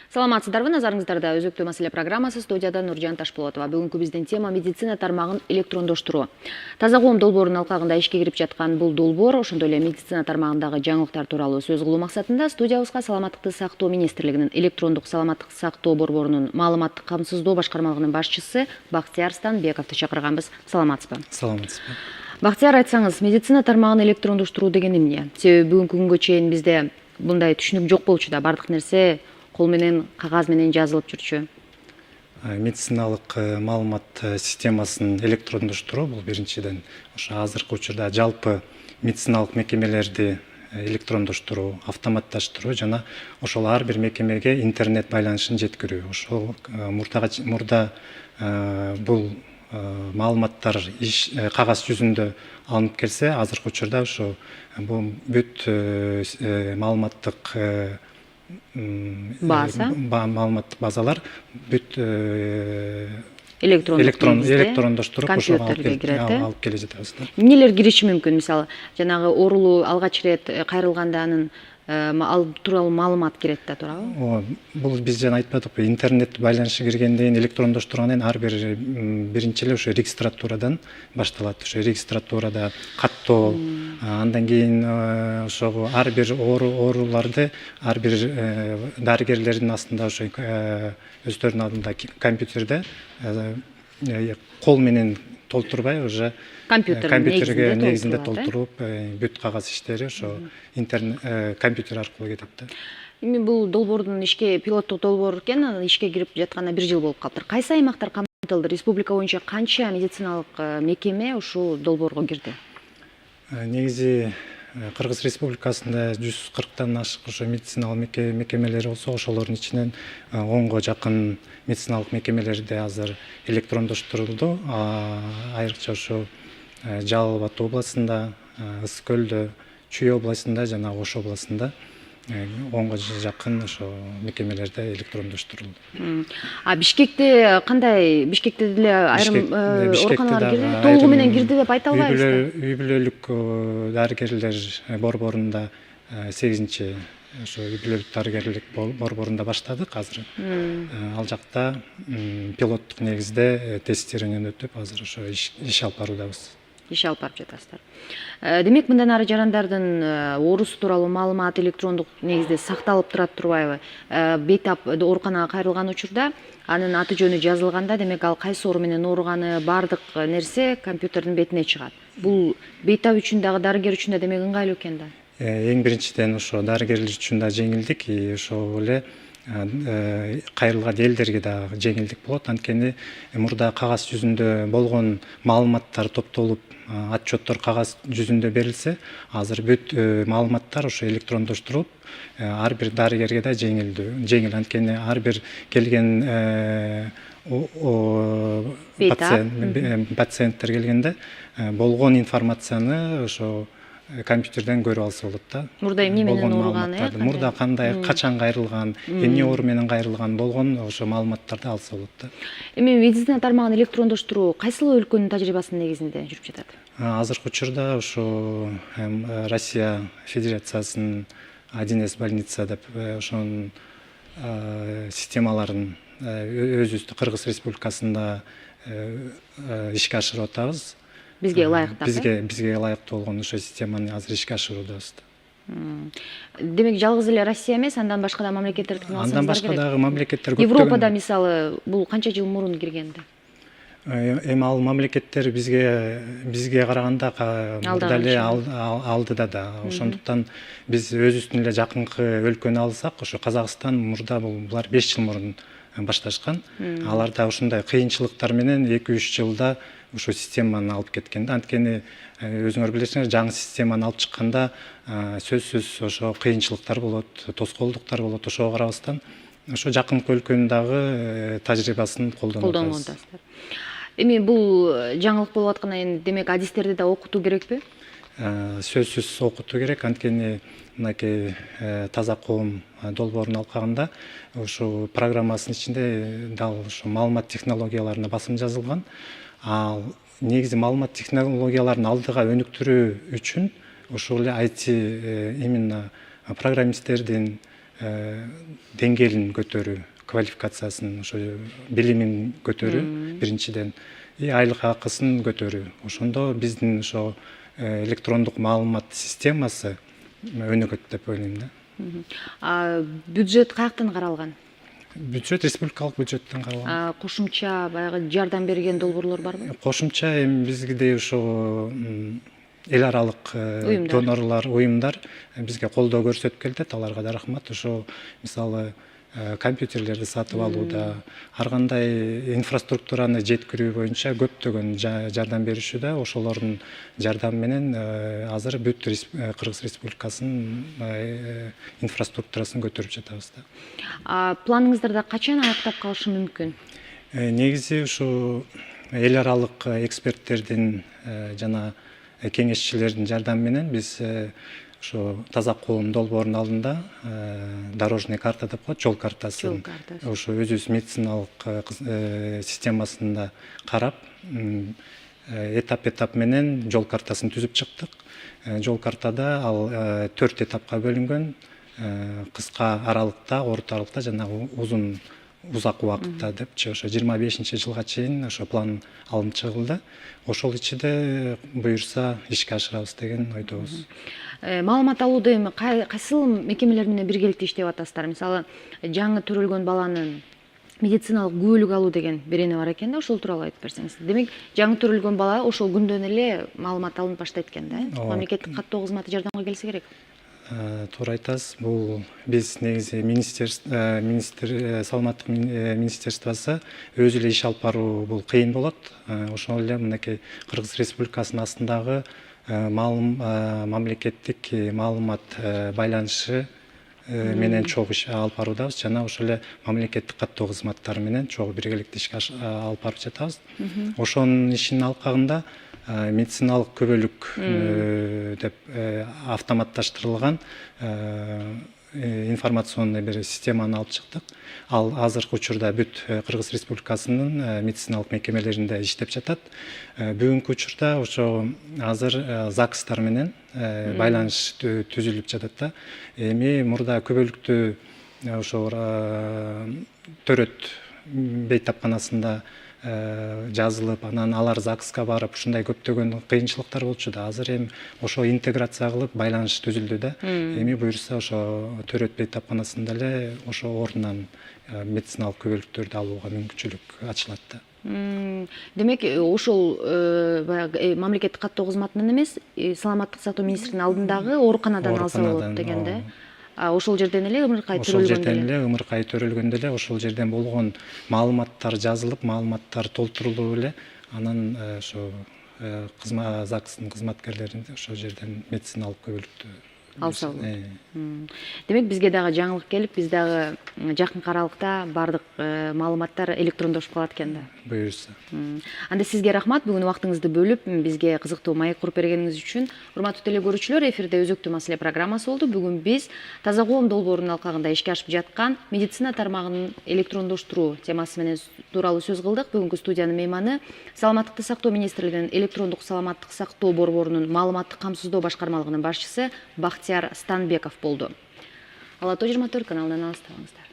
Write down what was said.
Саламатсыздарбы, назарыңыздарда өзөктүү маселе программасы, студияда Нуржан Ташполотова. Бүгүнкү биздин тема медицина тармагын электрондоштуруу. Таза коом долбоорунун алкагында ишке кирип жаткан бул долбоор ошондой эле медицина тармагындагы жаңылыктар тууралуу сөз кылуу максатында студиябызга Саламаттыкты сактоо министрлигинин электрондук саламаттык сактоо борборунун маалыматтык камсыздоо башкармалыгынын башчысы Бактияр Станбековду чакырганбыз. Саламатсызбы? Саламатсызбы. Бактияр, айтсаңыз, медицина тармагын электрондоштуруу деген эмне? Себеби бүгүнкү күнгө чейин бизде мындай түшүнүк жок болчу да, бардык нерсе кол менен, кагаз менен жазылып жүрчү. Медициналык маалымат системасын электрондоштуруу бул биринчиден ошо азыркы учурда жалпы медициналык мекемелерди электрондоштуруу, автоматташтыруу жана ошол ар бир мекемеге интернет байланышын жеткирүү. Ошол мурда бул маалыматтар кагаз жүзүндө алынып келсе, азыркы учурда ошо бул бүт маалыматтык маалыматтык базалар бүт электрондоштуруп ошого алып келе жатабыз. Эмнелер кириши мүмкүн? Мисалы, жанагы оорулуу алгач ирет кайрылганда анын ал тууралуу маалымат кирет да, туурабы? Бул биз жана айтпадыкпы, интернет байланышы киргенден кийин электрондоштургандан кийин ар бир биринчи эле ошо регистратурадан башталат. Ошо регистратурада каттоо, андан кийин ошого ар бир ооруларды ар бир дарыгерлердин астында ошо өздөрүнүн алдында компьютерде кол менен толтурбай уже компьютерге негизинде толтуруп бүт кагаз иштери ошо компьютер аркылуу кетет да. Эми бул долбоордун пилоттук долбоор экен, анан ишке кирип жатканына 1 жыл болуп калыптыр. Кайсы аймактар камтылды? Республика боюнча канча медициналык мекеме ушул долбоорго кирди? Негизи Кыргыз Республикасында 140тан ашык ошо медициналык мекемелер болсо, ошолордун ичинен 10го жакын медициналык мекемелерде азыр электрондоштурулду. Айрыкча ошо Жалал Абад областында, Ысык Көлдө, Чүй областында жана Ош областында 10го жакын ошо мекемелерде электрондоштурулду. Бишкекте кандай? Бишкекте деле айрым ооруканалар кирди, толугу менен кирди деп айта албайбыз. Үй бүлөлүк дарыгерлер борборунда 8-чи ошо үй бүлөлүк дарыгерлик борборунда баштадык азыр. Ал жакта пилоттук негизде тестированиеден өтүп, азыр ошо иш алып баруудабыз. Иш алып барып жатасыздар. Демек, мындан ары жарандардын оорусу тууралуу маалымат электрондук негизде сакталып турат турбайбы? Бейтап ооруканага кайрылган учурда анын аты жөнү жазылганда, демек ал кайсы оору менен ооруганы бардык нерсе компьютердин бетине чыгат. Бул бейтап үчүн дагы, дарыгер үчүн да демек ыңгайлуу экен да. Эң биринчиден ошо дарыгерлер үчүн да жеңилдик, ошол эле кайрылган элдерге да жеңилдик болот. Анткени мурда кагаз жүзүндө болгон маалыматтар топтолуп, отчеттор кагаз жүзүндө берилсе, азыр бүт маалыматтар ошо электрондоштурулуп, ар бир дарыгерге да жеңил. Анткени ар бир келген пациенттер келгенде болгон информацияны ошо компьютерден көрүп алса болот да. Мурда эмне менен ооруганы, мурда кандай, качан кайрылган, эмне оору менен кайрылган болгон ошо маалыматтарды алса болот да. Эми медицина тармагын электрондоштуруу кайсыл өлкөнүн тажрыйбасынын негизинде жүрүп жатат? Азыркы учурда ошо Россия Федерациясынын 1С больница деп ошонун системаларын өзүбүздүн Кыргыз Республикасында ишке ашырып атабыз. Бизге ылайыктуу. Бизге ылайыктуу болгон ошо системаны азыр ишке ашыруудабыз. Демек, жалгыз эле Россия эмес, андан башка да мамлекеттерди алсаңыздар керек. Андан башка дагы мамлекеттер көптөгөн. Европада мисалы бул канча жыл мурун киргенди? Эми ал мамлекеттер бизге караганда мурда эле алдыда да. Ошондуктан биз өзүбүздүн эле жакынкы өлкөнү алсак, ошо Казакстан мурда булар 5 жыл мурун башташкан. Алар да ушундай кыйынчылыктар менен 2-3 жылда ошо системаны алып кеткен да. Анткени өзүңөр билесиңер, жаңы системаны алып чыкканда сөзсүз ошо кыйынчылыктар болот, тоскоолдуктар болот. Ошого карабастан ошо жакынкы өлкөнүн дагы тажрыйбасын колдонуп атабыз. Эми бул жаңылык болуп аткандан кийин, демек, адистерди да окутуу керекпи? Сөзсүз окутуу керек. Анткени мынакей таза коом долбоорунун алкагында ошо программасынын ичинде дал ошо маалымат технологияларына басым жазылган. Ал негизи маалымат технологияларын алдыга өнүктүрүү үчүн ошол эле IT именно программисттердин деңгээлин көтөрүү, квалификациясын, ошо билимин көтөрүү биринчиден, айлык акысын көтөрүү. Ошондо биздин ошо электрондук маалымат системасы өнүгөт деп ойлойм да. Бюджет каяктан каралган? Бюджет республикалык бюджеттен каралган. Кошумча баягы жардам берген долбоорлор барбы? Кошумча эми бизгидей ошо эл аралык донорлор, уюмдар бизге колдоо көрсөтүп келет. Аларга да рахмат. Ошо мисалы компьютерлерди сатып алууда, ар кандай инфраструктураны жеткирүү боюнча көптөгөн жардам беришүүдө. Ошолордун жардамы менен азыр бүт Кыргыз Республикасынын инфраструктурасын көтөрүп жатабыз да. Планыңыздарда качан аяктап калышы мүмкүн? Негизи ушу эл аралык эксперттердин жана кеңешчилердин жардамы менен биз ошо таза коом долбоорунун алдында дорожный карта деп коет, жол картасын ошо өзүбүз медициналык системасында карап, этап менен жол картасын түзүп чыктык. Жол картада ал 4 этапка бөлүнгөн, кыска аралыкта, орто аралыкта жана узак убакытта депчи, ошо 25-жылга чейин ошо план алынып чыгылды. Ошол ичинде буюрса ишке ашырабыз деген ойдобуз. Маалымат алууда эми кайсыл мекемелер менен биргеликте иштеп атасыздар? Мисалы, жаңы төрөлгөн баланын медициналык күбөлүк алуу деген берени бар экен да, ошол тууралуу айтып берсеңиз. Демек, жаңы төрөлгөн бала ошол күндөн эле маалымат алынып баштайт экен да? Мамлекеттик каттоо кызматы жардамга келсе керек. Туура айтасыз. Бул биз негизи саламаттык министерствосы өзү эле иш алып баруу бул кыйын болот. Ошол эле мынакей Кыргыз Республикасынын астындагы мамлекеттик маалымат байланышы менен чогуу иш алып баруудабыз жана ошол эле мамлекеттик каттоо кызматтары менен чогуу биргеликте ишке алып барып жатабыз. Ошонун ишинин алкагында медициналык көбөлүк деп автоматташтырылган информационный бир системаны алып чыктык. Ал азыркы учурда бүт Кыргыз Республикасынын медициналык мекемелеринде иштеп жатат. Бүгүнкү учурда ошо азыр ЗАГСтар менен байланыш түзүлүп жатат да. Эми мурда көбөлүктү ошо төрөт бейтапканасында жазылып, анан алар ЗАГСка барып, ушундай көптөгөн кыйынчылыктар болчу да. Азыр эми ошо интеграция кылып байланыш түзүлдү да. Эми буюрса ошо төрөт бейтапканасында эле ошо ордунан медициналык көбөлүктөрдү алууга мүмкүнчүлүк ачылат да. Демек, ошол мамлекеттик каттоо кызматынан эмес, саламаттык сактоо министринин алдындагы ооруканадан алса болот деген да. Ошол жерден эле ымыркай төрөлгөндө эле ошол жерден болгон маалыматтар жазылып, маалыматтар толтурулуп эле анан ошо ЗАГСтын кызматкерлери ошол жерден медициналык көбөлүктү алса болот. Демек, бизге дагы жаңылык келип, биз дагы жакынкы аралыкта бардык маалыматтар электрондошуп калат экен да. Буюрса. Анда сизге рахмат, бүгүн убактыңызды бөлүп бизге кызыктуу маек куруп бергениңиз үчүн. Урматтуу теле көрүүчүлөр, эфирде өзөктүү маселе программасы болду. Бүгүн биз таза коом долбоорунун алкагында ишке ашып жаткан медицина тармагын электрондоштуруу темасы менен тууралуу сөз кылдык. Бүгүнкү студиянын мейманы Саламаттыкты сактоо министрлигинин электрондук саламаттык сактоо борборунун маалыматтык камсыздоо башкармалыгынын башчысы Бактияр Станбеков болду. Ала 24 каналынан алыстабаңыздар.